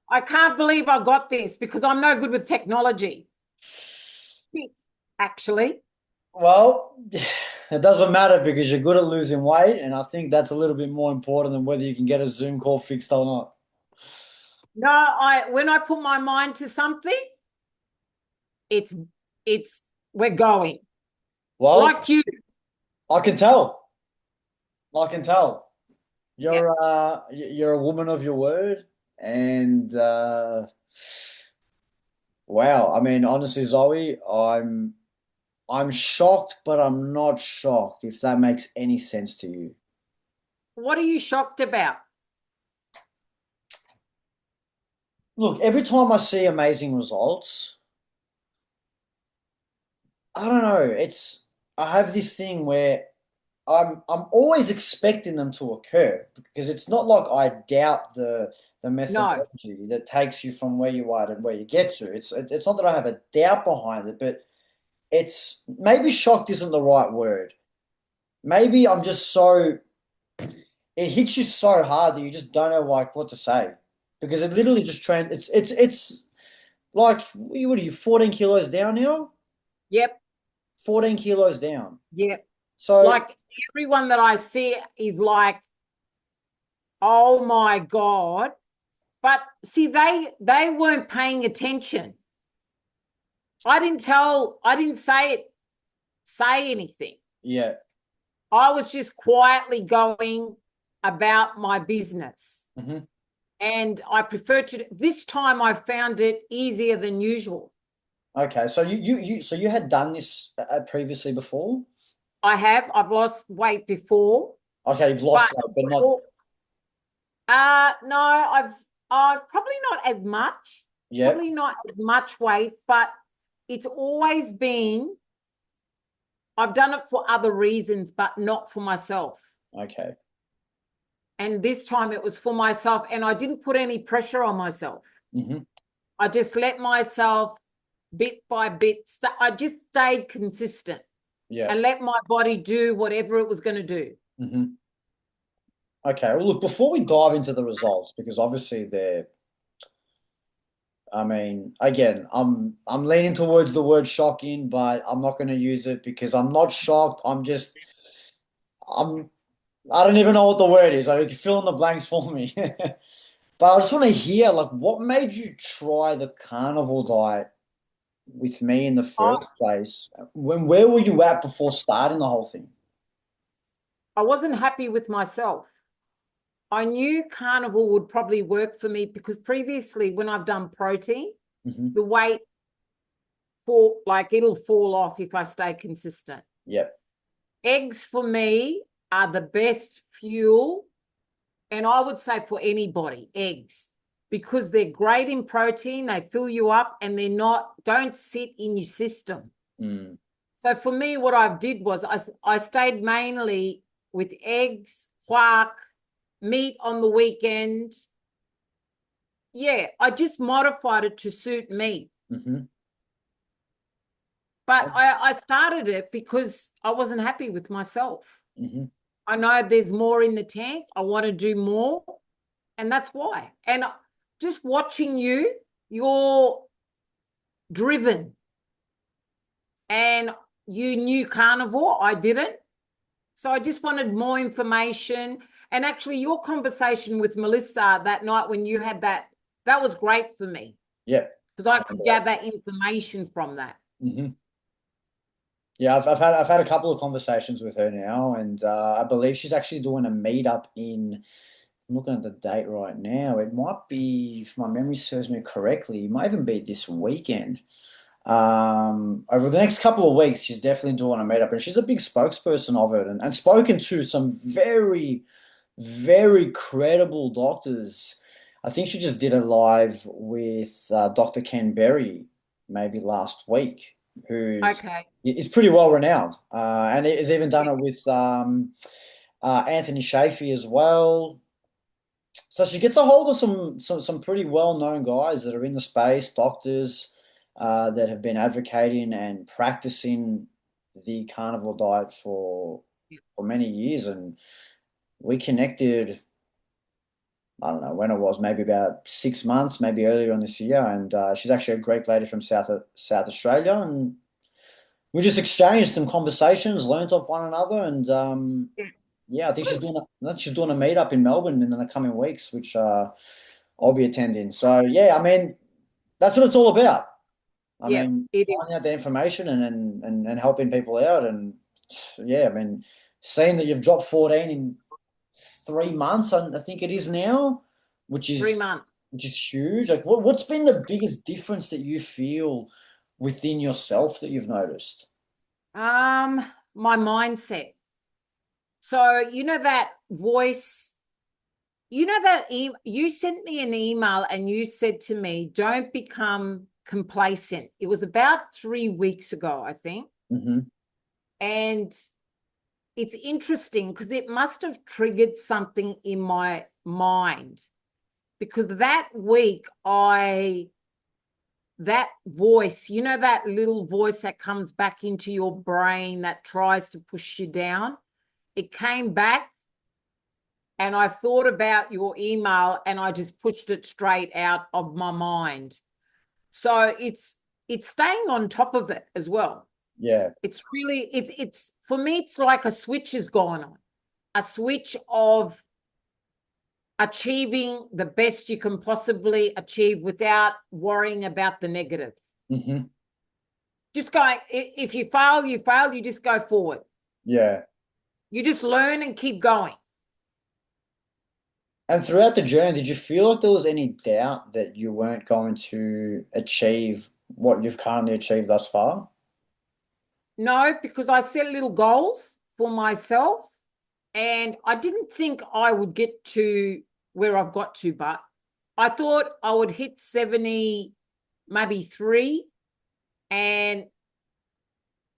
I can't believe I got this because I'm no good with technology. Actually. Well, it doesn't matter because you're good at losing weight, and I think that's a little bit more important than whether you can get a Zoom call fixed or not. No, I when I put my mind to something, it's it's we're going. Well, Like you. I can tell. I can tell. Yeah. You're a woman of your word, and wow. I mean, honestly, Zoe, I'm shocked, but I'm not shocked, if that makes any sense to you. What are you shocked about? Look, every time I see amazing results, I don't know, I have this thing where I'm always expecting them to occur because it's not like I doubt the No. methodology that takes you from where you are to where you get to. It's not that I have a doubt behind it, but it's maybe shocked isn't the right word. Maybe I'm just so it hits you so hard that you just don't know like what to say because it literally just it's like what are you 14 kilos down now? Yep. 14 kilos down. Yep. So Like everyone that I see is like, oh my God. But see, they weren't paying attention. I didn't say anything. yeah. I was just quietly going about my business. Hmm. And I prefer to this time I found it easier than usual. Okay, so you had done this previously before? I've lost weight before, Okay, you've but lost weight, but not no, I've probably not as much, yet. probably not as much weight, but it's always been I've done it for other reasons, but not for myself. Okay. And this time it was for myself, and I didn't put any pressure on myself. Hmm. I just let myself bit by bit. I just stayed consistent Yeah. and let my body do whatever it was going to do. Hmm. Okay. Well, look, before we dive into the results, because obviously I mean, again, I'm leaning towards the word shocking, but I'm not going to use it because I'm not shocked. I'm I don't even know what the word is. Like, you can fill in the blanks for me. But I just want to hear, like, what made you try the carnivore diet with me in the I, first place? Where were you at before starting the whole thing? I wasn't happy with myself. I knew carnivore would probably work for me because previously, when I've done protein, Hmm. the weight fall like it'll fall off if I stay consistent. Yep. Eggs for me are the best fuel, and I would say for anybody, eggs, because they're great in protein, they fill you up, and don't sit in your system. Mm. So for me, what I did was I stayed mainly with eggs, quark, meat on the weekend. Yeah, I just modified it to suit me. Hmm. But I started it because I wasn't happy with myself. Hmm. I know there's more in the tank. I want to do more. And that's why. And just watching you, you're driven. And you knew carnivore. I didn't. So I just wanted more information. And actually, your conversation with Melissa that night when you had that was great for me Yep. because I could gather information from that. Hmm. Yeah, I've had a couple of conversations with her now, and I believe she's actually doing a meetup in. I'm looking at the date right now. It might be, if my memory serves me correctly, it might even be this weekend. Over the next couple of weeks, she's definitely doing a meetup, and she's a big spokesperson of it, and spoken to some very, very credible doctors. I think she just did a live with Dr. Ken Berry maybe last week, who's Okay. is pretty well renowned, and has even done it with Anthony Shafee as well. So she gets a hold of some pretty well known guys that are in the space, doctors that have been advocating and practicing the carnivore diet for many years, and we connected. I don't know when it was, maybe about 6 months, maybe earlier on this year. And she's actually a Greek lady from South Australia, and we just exchanged some conversations, learnt off one another, and Yeah. yeah, Good. I think she's doing a meetup in Melbourne in the coming weeks, which I'll be attending. So yeah, I mean, that's what it's all about. I Yeah, mean, it is. finding out the information and helping people out, and yeah, I mean, seeing that you've dropped 14 in 3 months, I think it is now, which Three is months. which is huge. Like, what's been the biggest difference that you feel within yourself that you've noticed? My mindset. So you know that voice, you know that you sent me an email and you said to me, don't become complacent. It was about 3 weeks ago, I think. Hmm. And it's interesting because it must have triggered something in my mind because that week that voice, you know, that little voice that comes back into your brain that tries to push you down, it came back and I thought about your email and I just pushed it straight out of my mind. So it's staying on top of it as well. Yeah. It's really it's for me it's like a switch has gone on. A switch of achieving the best you can possibly achieve without worrying about the negative. Hmm. Just going, if you fail, you fail, you just go forward. Yeah. You just learn and keep going. And throughout the journey, did you feel like there was any doubt that you weren't going to achieve what you've currently achieved thus far? No, because I set little goals for myself and I didn't think I would get to where I've got to, but I thought I would hit 70, maybe three, and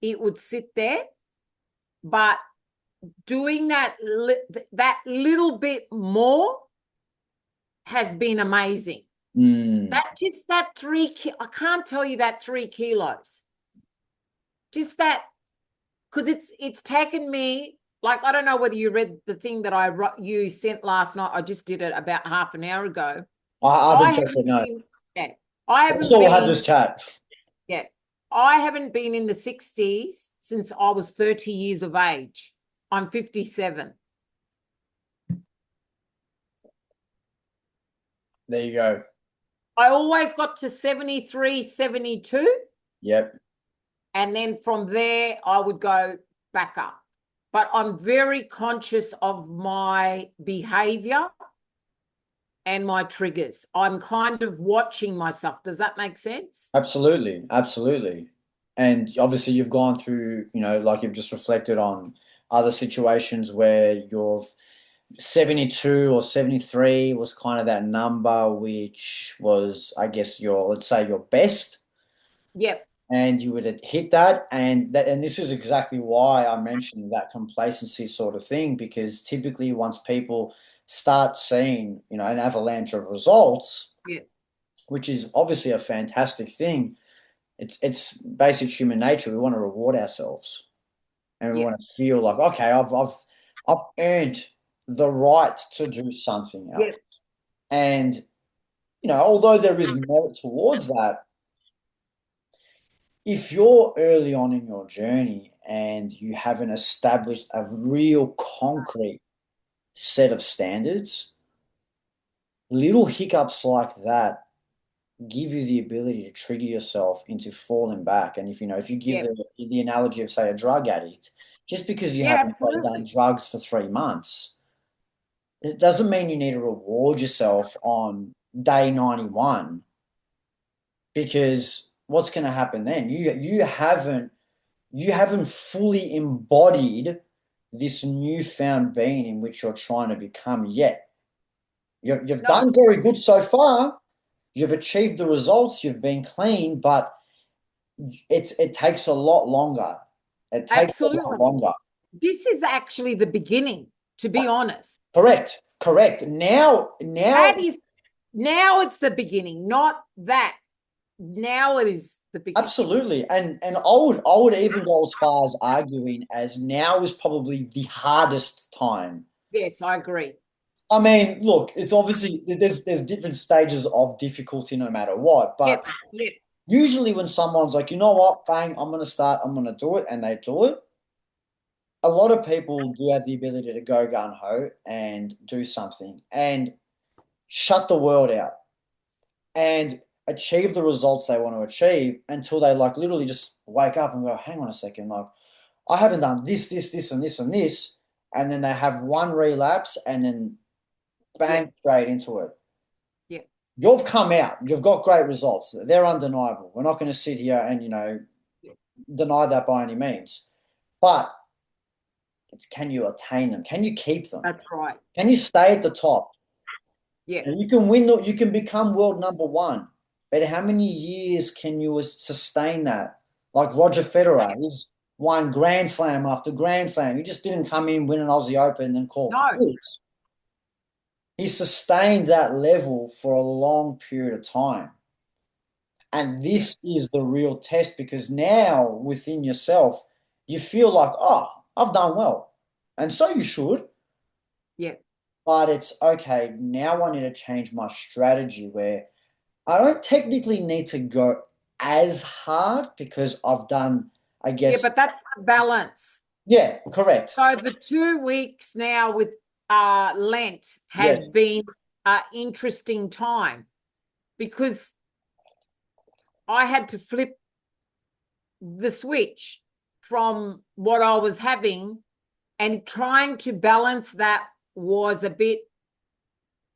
it would sit there. But doing that little bit more has been amazing. Mm. That I can't tell you that 3 kilos. Just that, because it's taken me, like, I don't know whether you read the thing that you sent last night. I just did it about half an hour ago. I I haven't checked it, haven't no. been, yeah, I That's haven't all we'll have been, this chat. yeah, I haven't been in the 60s since I was 30 years of age. I'm 57. There you go. I always got to 73, 72. Yep. And then from there, I would go back up. But I'm very conscious of my behavior and my triggers. I'm kind of watching myself. Does that make sense? Absolutely. Absolutely. And obviously you've gone through, like you've just reflected on other situations where you've 72 or 73 was kind of that number, which was, I guess, let's say your best, Yep. and you would hit that. And this is exactly why I mentioned that complacency sort of thing, because typically once people start seeing, an avalanche of results, Yep. which is obviously a fantastic thing, it's basic human nature. We want to reward ourselves, and we Yep. want to feel like, okay, I've earned the right to do something else. Yep. And although there is merit towards that, if you're early on in your journey and you haven't established a real concrete set of standards, little hiccups like that give you the ability to trigger yourself into falling back. And if you give Yep. the analogy of, say, a drug addict, just because you Yeah, haven't, say, done absolutely. drugs for 3 months, it doesn't mean you need to reward yourself on day 91, because what's going to happen then? You haven't fully embodied this newfound being in which you're trying to become yet. You've No, done very good so far. You've achieved the results. You've been clean, but it takes a lot longer. It takes a lot absolutely. longer. This is actually the beginning, to be honest. Correct. Correct. Now, That is now it's the beginning, not that. Now it is the beginning. absolutely. And I would even go as far as arguing as now is probably the hardest time. Yes, I agree. I mean, look, it's obviously there's different stages of difficulty no matter what, Yep, but yep, usually when someone's like, you know what, bang, I'm gonna start, I'm gonna do it, and they do it, a lot of people do have the ability to go gun ho and do something and shut the world out and achieve the results they want to achieve until they like literally just wake up and go, hang on a second, like I haven't done this, and this, and this. And then they have one relapse and then bang yep, straight into it. yep, You've come out, you've got great results. They're undeniable. We're not going to sit here and, yep. deny that by any means. But it's can you attain them? Can you keep them? That's right. Can you stay at the top? Yep, And you can win, you can become world number one. But how many years can you sustain that? Like Roger Federer, he's won Grand Slam after Grand Slam. He just didn't come in, win an Aussie Open, and then call it no, quits. He sustained that level for a long period of time. And yep, this is the real test because now within yourself, you feel like, oh, I've done well. And so you should. yep. But it's okay. Now I need to change my strategy where I don't technically need to go as hard because I've done, I Yeah, guess, but that's the balance. yeah, correct. So the 2 weeks now with Lent has Yes. been an interesting time because I had to flip the switch from what I was having, and trying to balance that was a bit,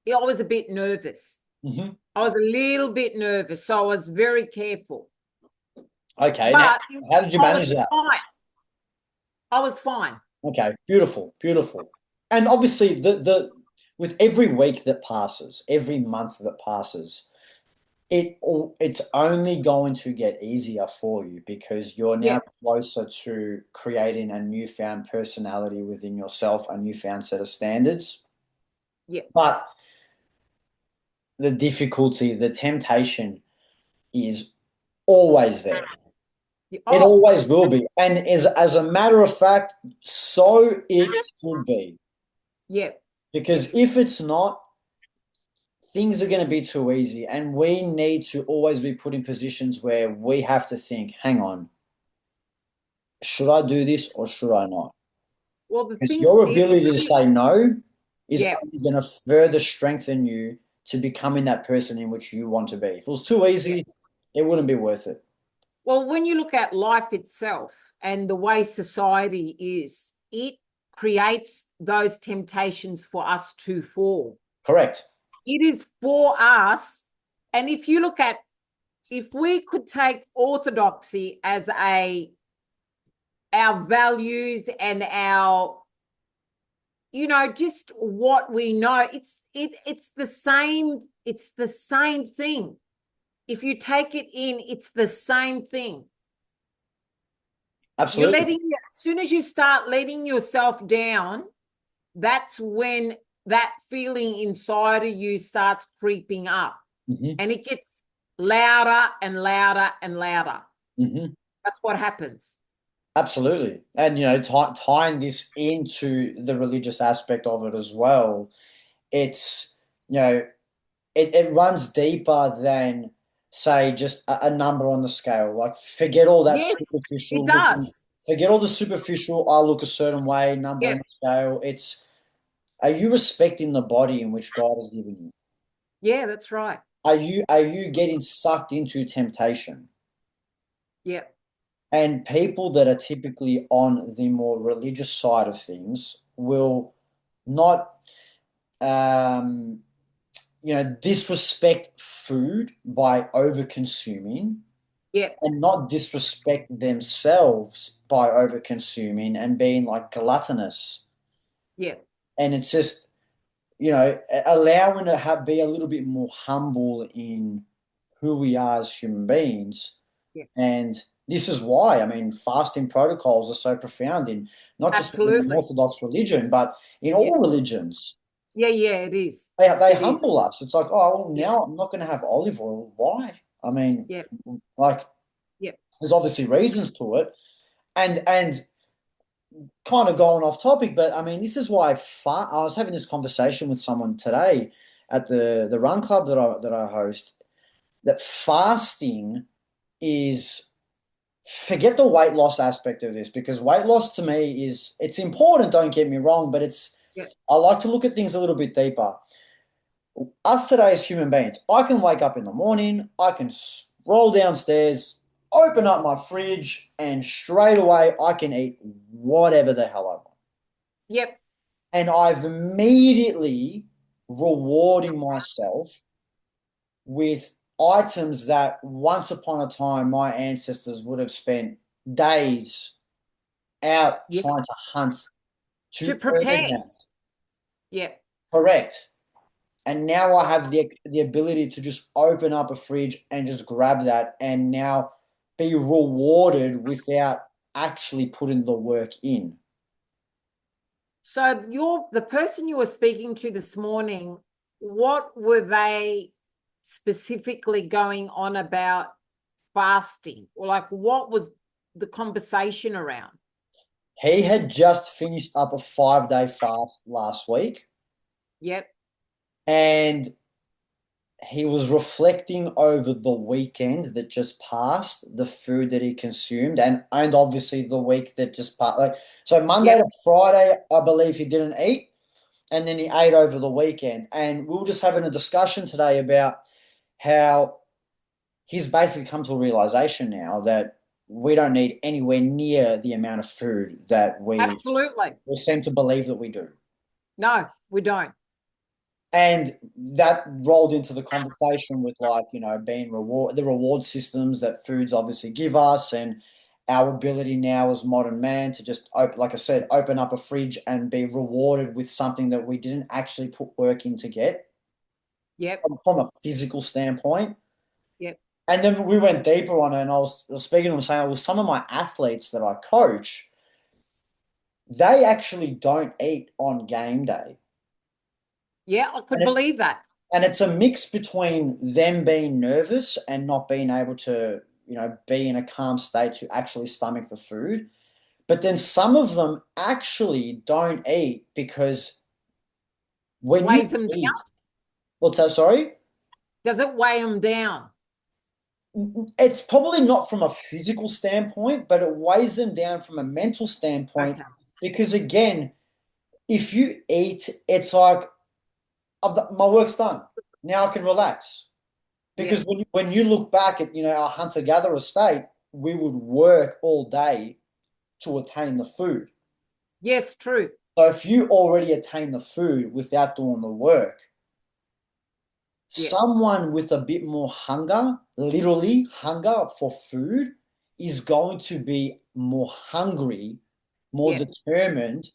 I was a bit nervous. Hmm. I was a little bit nervous, so I was very careful. Okay. Now, But how did you I was manage that? fine. I was fine. Okay. Beautiful. Beautiful. And obviously, the with every week that passes, every month that passes, it's only going to get easier for you because you're now Yeah, closer to creating a newfound personality within yourself, a newfound set of standards. yeah, But the difficulty, the temptation is always there. yeah. It Oh, always will be. And as a matter of fact, so it should be. yeah, Because if it's not, things are going to be too easy. And we need to always be put in positions where we have to think, hang on, should I do this or should I not? well, the Because thing your is, ability to say no is yeah, only going to further strengthen you to becoming that person in which you want to be. If it was too yeah. easy, it wouldn't be worth it. Well, when you look at life itself and the way society is, it creates those temptations for us to fall. Correct. It is for us. And if you look at, if we could take orthodoxy as our values and our, just what we know, it's the same thing. If you take it in, it's the same thing. You're Absolutely. letting, as soon as you start letting yourself down, that's when that feeling inside of you starts creeping up, Hmm. and it gets louder and louder and louder. Hmm. That's what happens. Absolutely. And, tying this into the religious aspect of it as well, it's, it runs deeper than, say, just a number on the scale. Like, forget all that Yes, it superficial looking, does. forget all the superficial, I look a certain way, number on Yep. the scale. It's, are you respecting the body in which God has given you? Yeah, that's right. Are you getting sucked into temptation? Yep. And people that are typically on the more religious side of things will not, um, disrespect food by over consuming Yep. and not disrespect themselves by over consuming and being like gluttonous. Yep. And it's just, allowing to be a little bit more humble in who we are as human beings. Yep. And this is why, I mean, fasting protocols are so profound in not just within the Absolutely. Orthodox religion, but in Yep. all religions. Yeah, yeah, it is. They It is. humble us. It's like, oh, well, Yep. now I'm not going to have olive oil. Why? I mean, Yep. like, Yep. there's obviously reasons to it. And kind of going off topic, but I mean, this is why I was having this conversation with someone today at the run club that I host, that fasting is, forget the weight loss aspect of this, because weight loss to me is, it's important, don't get me wrong, but Yeah. I like to look at things a little bit deeper. Us today as human beings, I can wake up in the morning, I can roll downstairs, open up my fridge, and straight away I can eat whatever the hell I want. Yep. And I've immediately rewarding myself with items that once upon a time my ancestors would have spent days out Yep. trying to hunt To to earn prepare. that. Yep. Correct. And now I have the ability to just open up a fridge and just grab that and now be rewarded without actually putting the work in. So the person you were speaking to this morning, what were they specifically going on about fasting? Or like what was the conversation around? He had just finished up a 5-day fast last week, Yep. and he was reflecting over the weekend that just passed, the food that he consumed, and obviously the week that just passed. Like, so Monday Yep. to Friday, I believe he didn't eat, and then he ate over the weekend. And we were just having a discussion today about how he's basically come to a realization now that we don't need anywhere near the amount of food that Absolutely. we seem to believe that we do. No, we don't. And that rolled into the conversation with, like, being the reward systems that foods obviously give us, and our ability now as modern man to just open, like I said, open up a fridge and be rewarded with something that we didn't actually put work in to get Yep. from a physical standpoint. Yep. And then we went deeper on it, and I was speaking to him saying, well, some of my athletes that I coach, they actually don't eat on game day. Yeah, I could And believe that. and it's a mix between them being nervous and not being able to, be in a calm state to actually stomach the food. But then some of them actually don't eat because when you Weighs them eat, down. what's that, sorry? Does it weigh them down? It's probably not from a physical standpoint, but it weighs them down from a mental standpoint. Okay. Because again, if you eat, it's like, my work's done. Now I can relax. Yep. Because when you look back at, our hunter-gatherer state, we would work all day to attain the food. Yes, true. So if you already attain the food without doing the work, Yep. someone with a bit more hunger, literally hunger for food, is going to be more hungry, more Yep. determined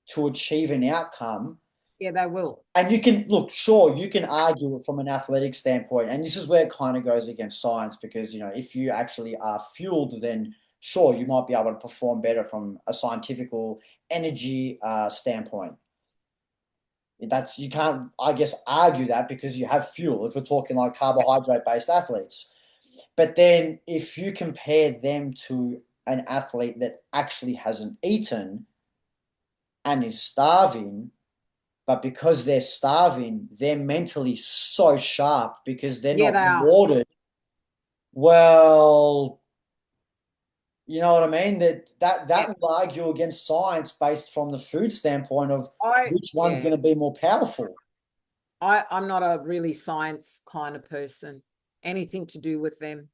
to achieve an outcome. Yeah, they will. And you can look, sure, you can argue it from an athletic standpoint, and this is where it kind of goes against science, because if you actually are fueled, then sure, you might be able to perform better from a scientific energy standpoint. That's, you can't, I guess, argue that because you have fuel. If we're talking like carbohydrate-based athletes, but then if you compare them to an athlete that actually hasn't eaten and is starving, but because they're starving, they're mentally so sharp because they're Yeah, not they are. rewarded. Well, you know what I mean? That Yep. will argue against science based from the food standpoint of which one's Yeah. going to be more powerful. I'm not a really science kind of person. Anything to do with them.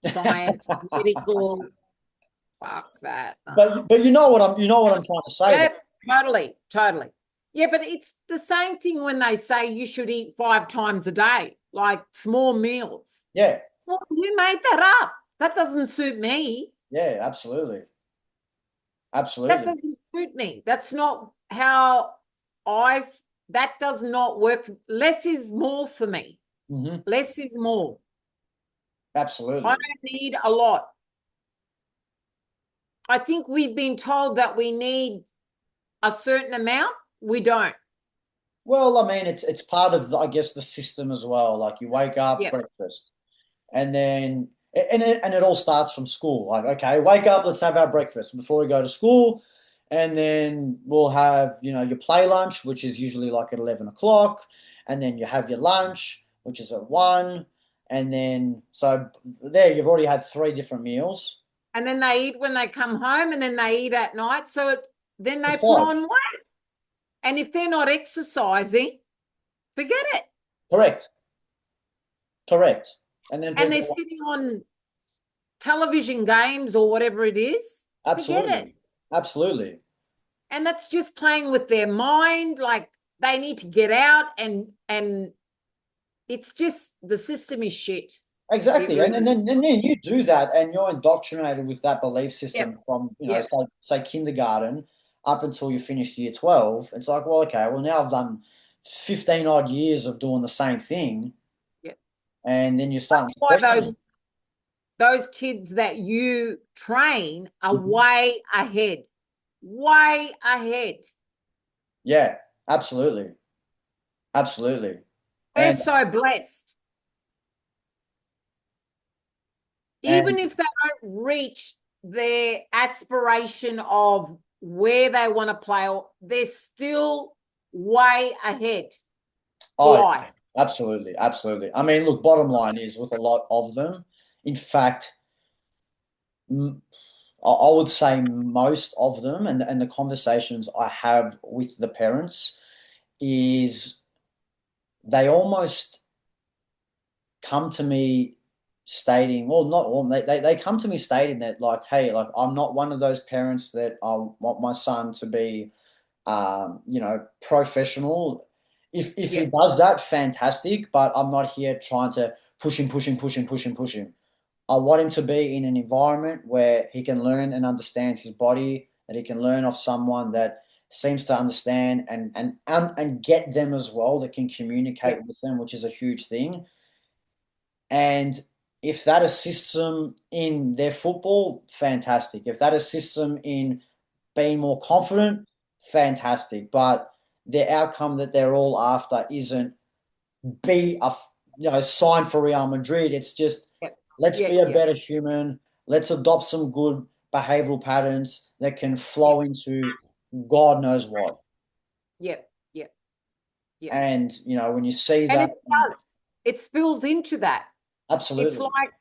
Science, medical, fuck that. But you know what I'm trying to say though. Yeah, totally, totally. Yeah, but it's the same thing when they say you should eat 5 times a day, like small meals. Yeah, Well, you made that up. That doesn't suit me. yeah, absolutely, That absolutely. doesn't suit me. That's not how I've, that does not work. Less is more for me. Hmm. Less is more. I Absolutely. don't need a lot. I think we've been told that we need a certain amount. We don't. Well, I mean, it's part of I guess the system as well. Like, you wake up, Yep. breakfast, and then and it all starts from school. Like, okay, wake up, let's have our breakfast before we go to school. and then we'll have, your play lunch, which is usually like at 11 o'clock, and then you have your lunch, which is at 1, and then so there you've already had 3 different meals. And then they eat when they come home, and then they eat at night. So then they It's put 5. on weight. And if they're not exercising, forget it. Correct. Correct. And then And they're people, sitting on television games or whatever it is, forget it. absolutely. Absolutely. And that's just playing with their mind. Like they need to get out, and it's just the system is shit. It Exactly. And, really and is. then and then you do that and you're indoctrinated with that belief system Yep. from, Yep. say kindergarten up until you finish year 12. It's like, well, okay, well now I've done 15 odd years of doing the same thing. Yep. And then you're starting to Why question. those kids that you train are Mhm. way ahead. Way ahead. Yeah, absolutely. Absolutely. They're And so blessed. and Even if they don't reach their aspiration of where they want to play, they're still way ahead. oh Why? yeah, absolutely, absolutely. I mean, look, bottom line is with a lot of them, in fact, I would say most of them, and the conversations I have with the parents is they almost come to me stating, well, not all, they come to me stating that like, hey, like I'm not one of those parents that I want my son to be, professional. If he Yep. does that, fantastic. But I'm not here trying to push him, push him, push him, push him, push him. I want him to be in an environment where he can learn and understand his body, that he can learn off someone that seems to understand and get them as well, that can communicate Yep. with them, which is a huge thing. And if that assists them in their football, fantastic. If that assists them in being more confident, fantastic. But the outcome that they're all after isn't be a sign for Real Madrid. It's just Yep. let's Yeah. be a Yeah. better human. Let's adopt some good behavioral patterns that can Yeah. flow into God knows what. Yep. Yep. Yep. And when you see And that, it does. It spills into that. It's absolutely, like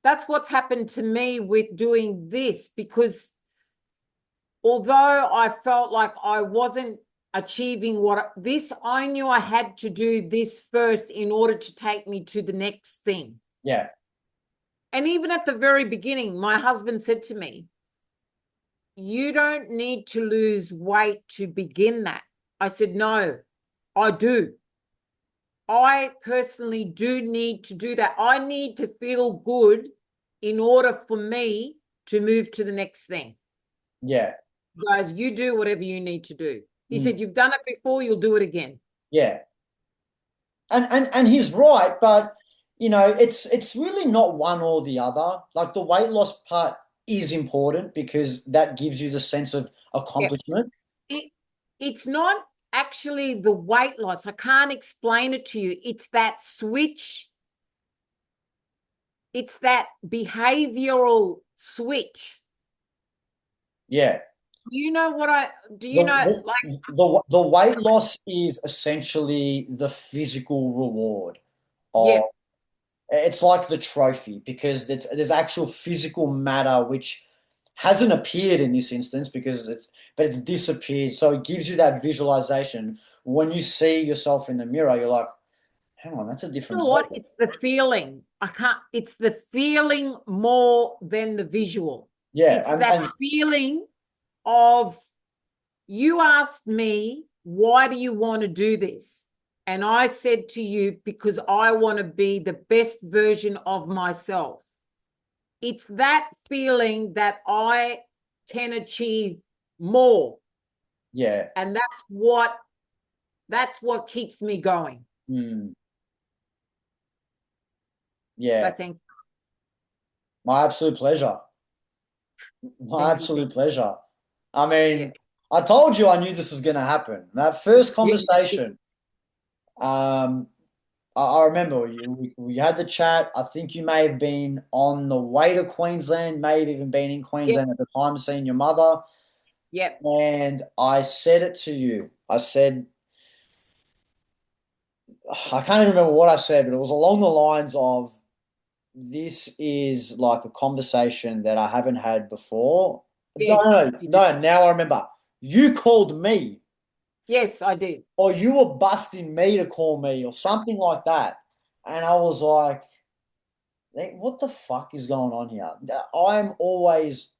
that's what's happened to me with doing this, because although I felt like I wasn't achieving I knew I had to do this first in order to take me to the next thing. yeah, And even at the very beginning, my husband said to me, "You don't need to lose weight to begin that." I said, "No, I do. I personally do need to do that. I need to feel good in order for me to move to the next thing. yeah, Guys, you do whatever you need to do." He mm, said, "You've done it before, you'll do it again." yeah. And he's right, but it's really not one or the other. Like the weight loss part is important because that gives you the sense of Yeah. accomplishment. It, it's not actually the weight loss. I can't explain it to you. It's that switch. It's that behavioral switch. Yeah. You know what do The, you know, the like, the weight loss is essentially the physical reward of yeah, it's like the trophy because there's actual physical matter which hasn't appeared in this instance because it's disappeared. So it gives you that visualization. When you see yourself in the mirror, you're like, hang on, that's a you different know what? Zoe. It's the feeling. It's the feeling more than the visual. Yeah, It's that feeling of, you asked me, why do you want to do this? And I said to you, because I want to be the best version of myself. It's that feeling that I can achieve more. yeah, And that's what keeps me going. mm, So yeah. My absolute pleasure. My thank you, thank absolute pleasure. I you. Yeah. mean, I told you I knew this was going to happen. That first Yeah. conversation, um, I remember we had the chat. I think you may have been on the way to Queensland, may have even been in Yep. Queensland at the time, seeing your mother. Yep. And I said it to you. I said, I can't even remember what I said, but it was along the lines of this is like a conversation that I haven't had before. No, Yes. no, no. Now I remember. You called me, Yes, I did. or you were busting me to call me, or something like that. And I was like, what the fuck is going on here? I'm always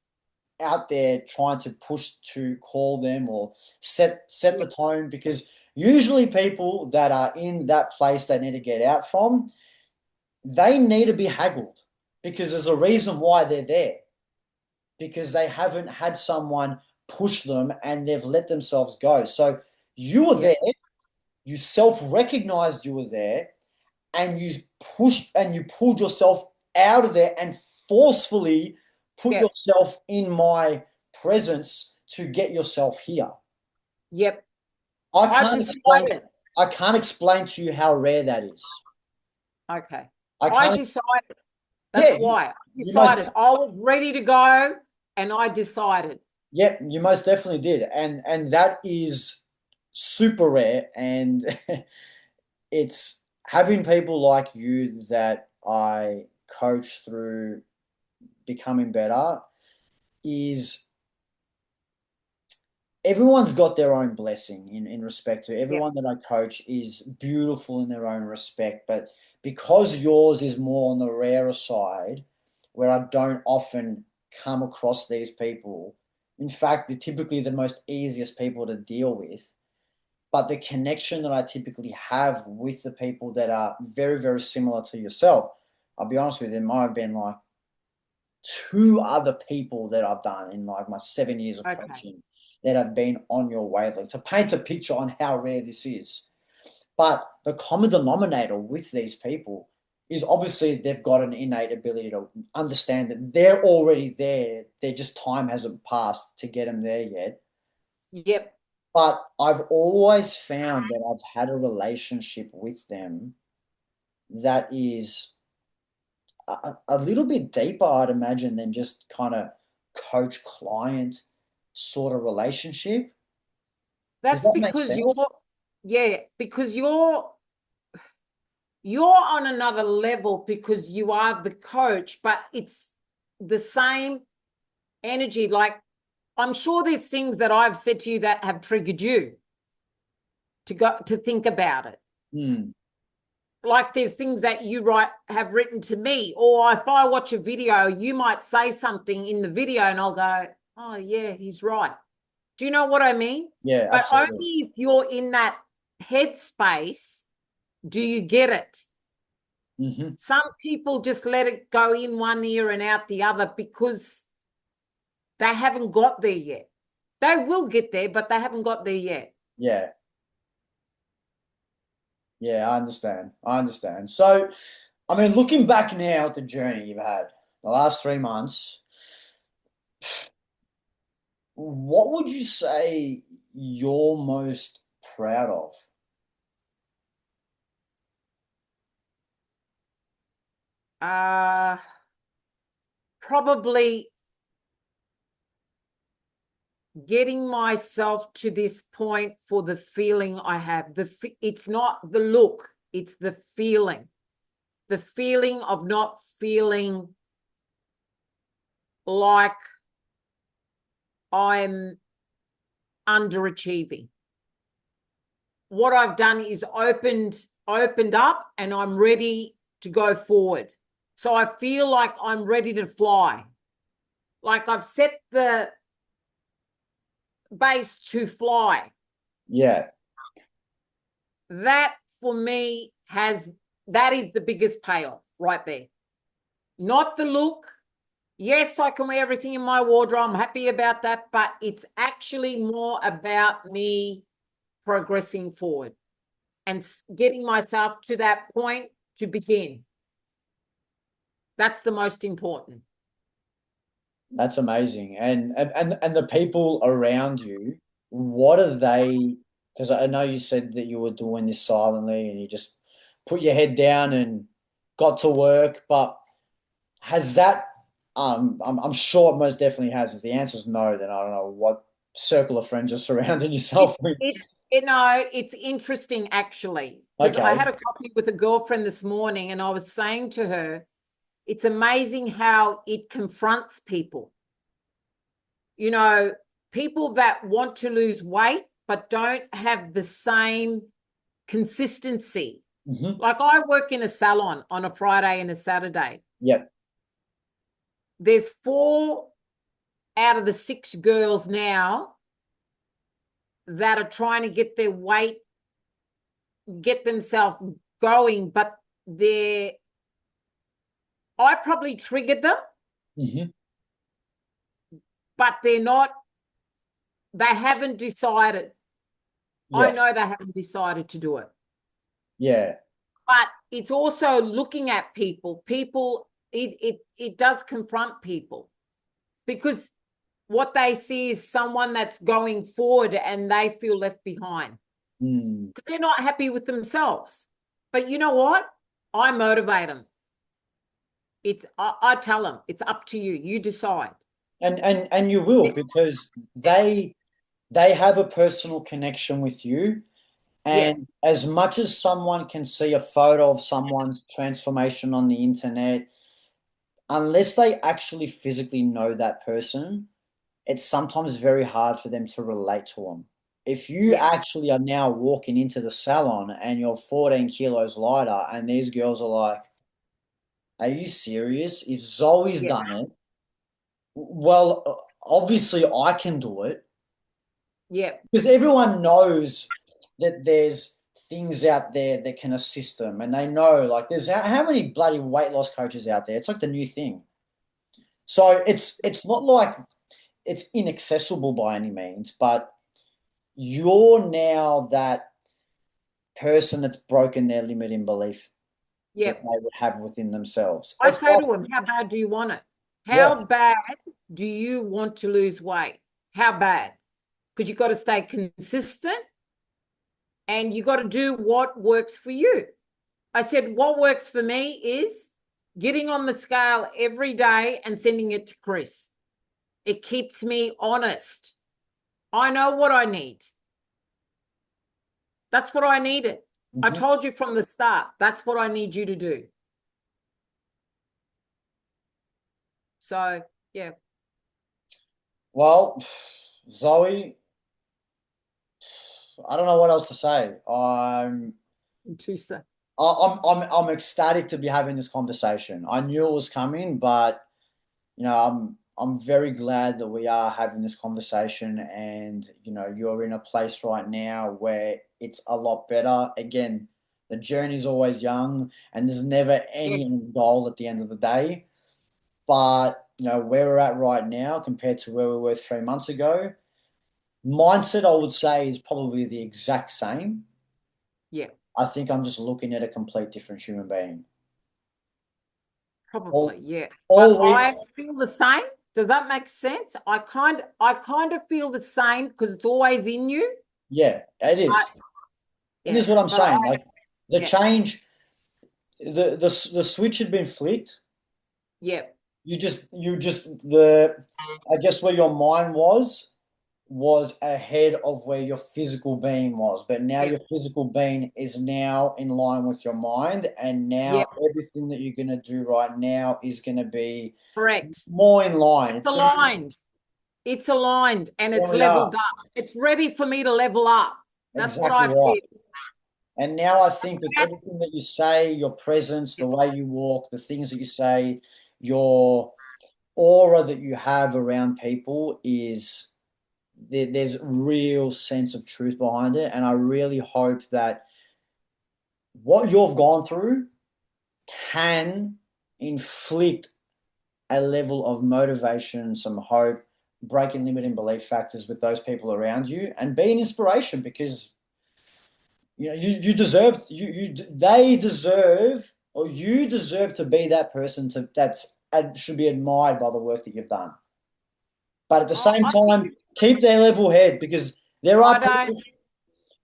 out there trying to push to call them or set the Yep. tone, because usually people that are in that place they need to get out from, they need to be haggled, because there's a Yep. reason why they're there, because they haven't had someone push them and they've let themselves go. So you were there, Yep. you self-recognized you were there, and you pushed and you pulled yourself out of there and forcefully put Yep. yourself in my presence to get yourself here. Yep. I I've can't explain decided. I can't explain to you how rare that is. Okay. I I can't. decided. That's Yeah, why I you most decided. I was ready to go and I decided. yeah, you most definitely did. And that is super rare, and it's having people like you that I coach through becoming better is everyone's got their own blessing in respect to Yep. everyone that I coach is beautiful in their own respect, but because yours is more on the rarer side, where I don't often come across these people. In fact, they're typically the most easiest people to deal with. But the connection that I typically have with the people that are very, very similar to yourself, I'll be honest with you, there might have been like two other people that I've done in like my 7 years of Okay. coaching that have been on your wavelength, to paint a picture on how rare this is. But the common denominator with these people is obviously they've got an innate ability to understand that they're already there. They're just time hasn't passed to get them there yet. Yep. But I've always found that I've had a relationship with them that is a little bit deeper, I'd imagine, than just kind of coach client sort of relationship. Does That's that make because sense? yeah, because you're on another level because you are the coach, but it's the same energy. Like, I'm sure there's things that I've said to you that have triggered you to go to think about it. Hmm. Like, there's things that you have written to me, or if I watch a video, you might say something in the video and I'll go, oh yeah, he's right. Do you know what I mean? Yeah, But only absolutely. if you're in that headspace do you get it. Hmm. Some people just let it go in one ear and out the other because they haven't got there yet. They will get there, but they haven't got there yet. Yeah, yeah, I understand. I understand. So, I mean, looking back now at the journey you've had the last 3 months, what would you say you're most proud of? Uh Probably getting myself to this point for the feeling I have. It's not the look, it's the feeling. The feeling of not feeling like I'm underachieving. What I've done is opened up and I'm ready to go forward. So I feel like I'm ready to fly. Like, I've set the base to fly. Yeah, That for me that is the biggest payoff right there. Not the look. Yes, I can wear everything in my wardrobe. I'm happy about that, but it's actually more about me progressing forward and getting myself to that point to begin. That's the most important. that's amazing. And the people around you, what are they? Because I know you said that you were doing this silently and you just put your head down and got to work, but has that I'm sure it most definitely has. If the answer is no, then I don't know what circle of friends you're surrounding yourself with. It's interesting actually, because I Okay. had a coffee with a girlfriend this morning and I was saying to her, it's amazing how it confronts people. You know, people that want to lose weight but don't have the same consistency. Hmm. Like I work in a salon on a Friday and a Saturday. Yep. There's 4 out of the 6 girls now that are trying to get their weight, get themselves going, but I probably triggered them, Hmm. but they haven't decided. I Yeah. know they haven't decided to do it. Yeah. But it's also looking at people. It does confront people because what they see is someone that's going forward and they feel left behind Mm. because they're not happy with themselves. But you know what? I motivate them. I tell them it's up to you. You decide. And you will, Yeah, because yeah, they have a personal connection with you. yeah, And as much as someone can see a photo of someone's transformation on the internet, unless they actually physically know that person, it's sometimes very hard for them to relate to them. If you yeah, actually are now walking into the salon and you're 14 kilos lighter, and these girls are like, are you serious? If Zoe's yeah, done it, well, obviously I can do it, yeah. because everyone knows that there's things out there that can assist them, and they know, like, there's how many bloody weight loss coaches out there? It's like the new thing. So it's not like it's inaccessible by any means, but you're now that person that's broken their limiting belief Yeah. that they would have within themselves. I It's say like, to him, how bad do you want it? yeah. How bad do you want to lose weight? How bad? Because you've got to stay consistent and you got to do what works for you. I said, what works for me is getting on the scale every day and sending it to Chris. It keeps me honest. I know what I need. That's what I needed. I Mhm. told you from the start, that's what I need you to do. So, yeah, Well, Zoe, I don't know what else to say. Tuesday. I'm ecstatic to be having this conversation. I knew it was coming, but I'm very glad that we are having this conversation, and you're in a place right now where it's a lot better. Again, the journey's always young, and there's never any Yes. end goal at the end of the day. But where we're at right now compared to where we were 3 months ago, mindset I would say is probably the exact same. Yeah. I think I'm just looking at a complete different human being. Probably, All, yeah. But all we, I feel the same. Does that make sense? I kind of feel the same because it's always in you. yeah, it But is. And this yeah, is what I'm but saying. Like, the yeah, change, the switch had been flicked. yeah, The I guess where your mind was ahead of where your physical being was, but now yeah, your physical being is now in line with your mind, and yeah. now everything that you're going to do right now is going to be Correct. more in line. It's It's going to be, aligned. It's aligned and there it's we are. leveled up. It's ready for me to level up. That's what Exactly I right. feel. And now I think with everything that you say, your presence, the way you walk, the things that you say, your aura that you have around people is there's real sense of truth behind it. And I really hope that what you've gone through can inflict a level of motivation, some hope, breaking limiting belief factors with those people around you, and be an inspiration, because you deserve, they deserve, or you deserve to be that person that's should be admired by the work that you've done. But at the Oh, same time, keep their level head, because there I are don't. people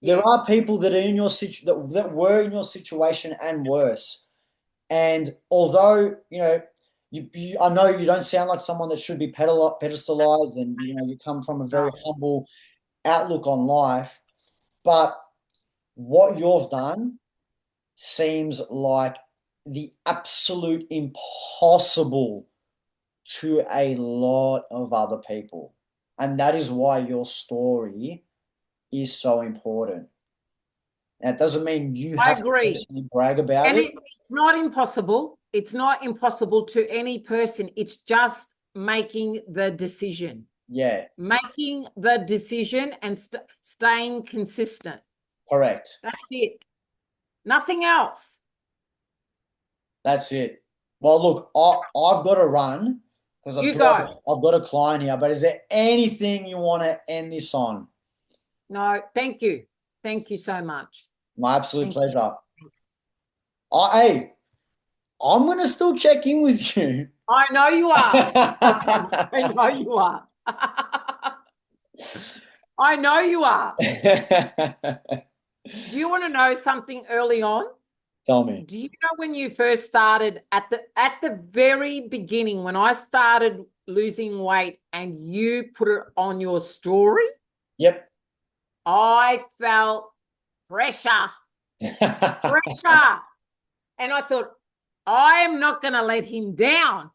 there Yeah. are people that are in your that were in your situation and worse. And although I know you don't sound like someone that should be pedestalized, and you come from a very No. humble outlook on life. But what you've done seems like the absolute impossible to a lot of other people. And that is why your story is so important. And it doesn't mean you I have to agree. personally brag about And it. it's not impossible. It's not impossible to any person. It's just making the decision. Yeah, Making the decision and staying consistent. correct. That's it. Nothing else. That's it. Well, look, I've got to run because You go. I've got a client here. But is there anything you want to end this on? No, thank you. Thank you so much. My absolute Thank you. pleasure. Hey, I'm gonna still check in with you. I know you are. I know you are. I know you are. Do you want to know something early on? Tell me. Do you know when you first started at the very beginning when I started losing weight and you put it on your story? Yep. I felt pressure, pressure. And I thought, I am not going to let him down.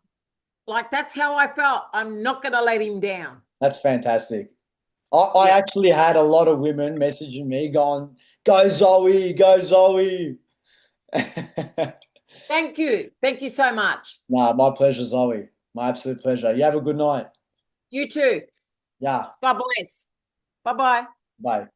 Like that's how I felt. I'm not going to let him down. That's fantastic. I Yeah. actually had a lot of women messaging me going, "Go Zoe, go Zoe." Thank you. Thank you so much. Nah, my pleasure, Zoe. My absolute pleasure. You have a good night. You too. Yeah. God bless. Bye bye. Bye.